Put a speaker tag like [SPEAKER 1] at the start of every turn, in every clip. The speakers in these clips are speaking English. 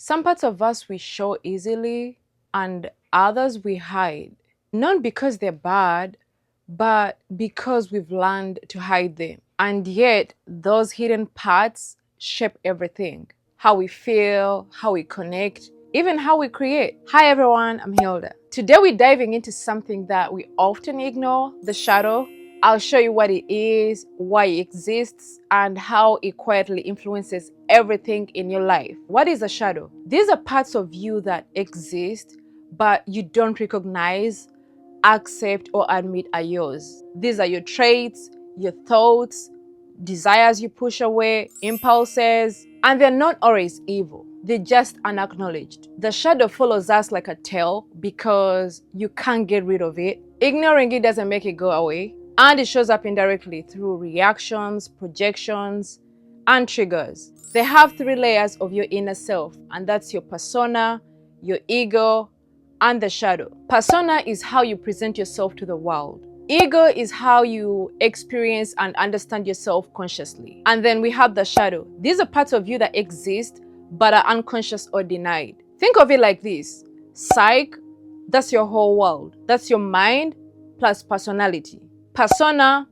[SPEAKER 1] Some parts of us we show easily and others we hide. Not because they're bad, but because we've learned to hide them. And yet, those hidden parts shape everything: how we feel, how we connect, even how we create. Hi everyone, I'm Hilda. Today we're diving into something that we often ignore: the shadow. I'll show you what it is, why it exists, and how it quietly influences everything in your life. What is a shadow? These are parts of you that exist, but you don't recognize, accept, or admit are yours. These are your traits, your thoughts, desires you push away, impulses, and they're not always evil. They're just unacknowledged. The shadow follows us like a tail because you can't get rid of it. Ignoring it doesn't make it go away. And it shows up indirectly through reactions, projections, and triggers. They have three layers of your inner self, and that's your persona, your ego, and the shadow. Persona is how you present yourself to the world. Ego is how you experience and understand yourself consciously. And then we have the shadow. These are parts of you that exist but are unconscious or denied. Think of it like this: psyche, that's your whole world. That's your mind plus personality. Persona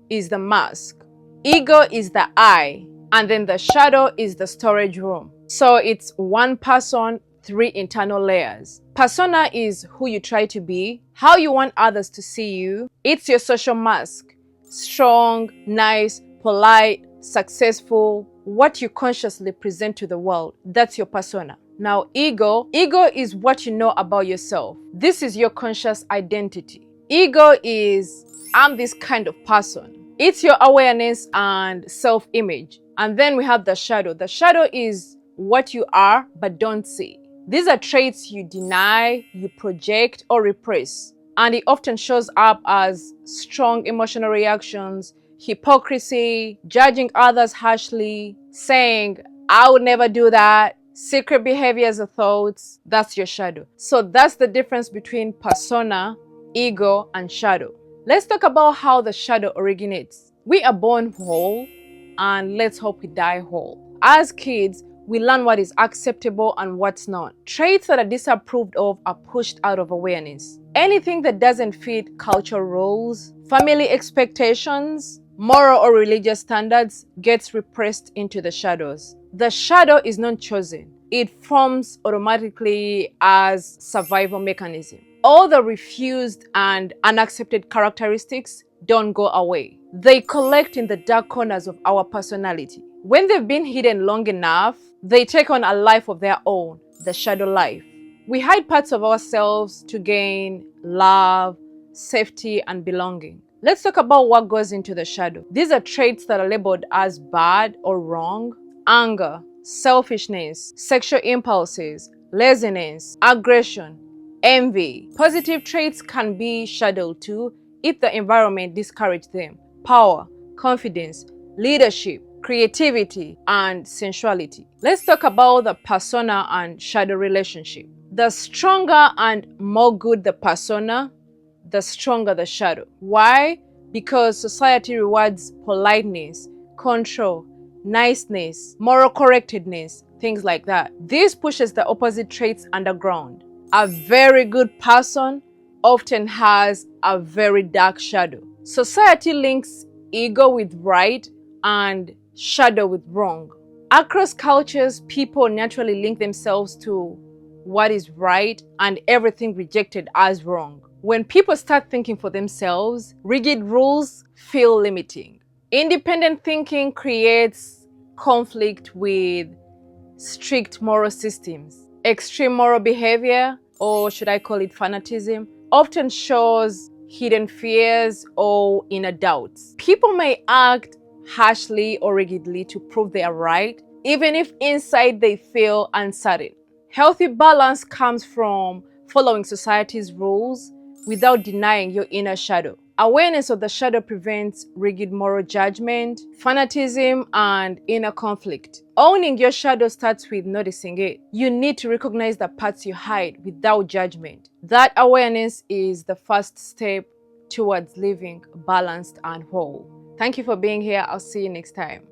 [SPEAKER 1] is the mask. Ego is the I. And then the shadow is the storage room. So it's one person, three internal layers. Persona is who you try to be, how you want others to see you. It's your social mask: strong, nice, polite, successful, what you consciously present to the world. That's your persona. Now, ego is what you know about yourself. This is your conscious identity. Ego is, I'm this kind of person. It's your awareness and self-image. And then we have the shadow. The shadow is what you are but don't see. These are traits you deny, you project, or repress. And it often shows up as strong emotional reactions, hypocrisy, judging others harshly, saying, I would never do that, secret behaviors or thoughts. That's your shadow. So that's the difference between persona, ego, and shadow. Let's talk about how the shadow originates. We are born whole, and let's hope we die whole. As kids, we learn what is acceptable and what's not. Traits that are disapproved of are pushed out of awareness. Anything that doesn't fit cultural roles, family expectations, moral or religious standards gets repressed into the shadows. The shadow is not chosen. It forms automatically as survival mechanism. All the refused and unaccepted characteristics don't go away. They collect in the dark corners of our personality. When they've been hidden long enough, they take on a life of their own, the shadow life. We hide parts of ourselves to gain love, safety, and belonging. Let's talk about what goes into the shadow. These are traits that are labeled as bad or wrong: anger, selfishness, sexual impulses, laziness, aggression, envy. Positive traits can be shadowed too if the environment discourages them: power, confidence, leadership, creativity, and sensuality. Let's talk about the persona and shadow relationship. The stronger and more good the persona, the stronger the shadow. Why? Because society rewards politeness, control, niceness, moral correctness, things like that. This pushes the opposite traits underground. A very good person often has a very dark shadow. Society links ego with right and shadow with wrong. Across cultures, people naturally link themselves to what is right and everything rejected as wrong. When people start thinking for themselves, rigid rules feel limiting. Independent thinking creates conflict with strict moral systems. Extreme moral behavior, or should I call it fanatism, often shows hidden fears or inner doubts. People may act harshly or rigidly to prove they are right, even if inside they feel uncertain. Healthy balance comes from following society's rules without denying your inner shadow. Awareness of the shadow prevents rigid moral judgment, fanatism, and inner conflict. Owning your shadow starts with noticing it. You need to recognize the parts you hide without judgment. That awareness is the first step towards living balanced and whole. Thank you for being here. I'll see you next time.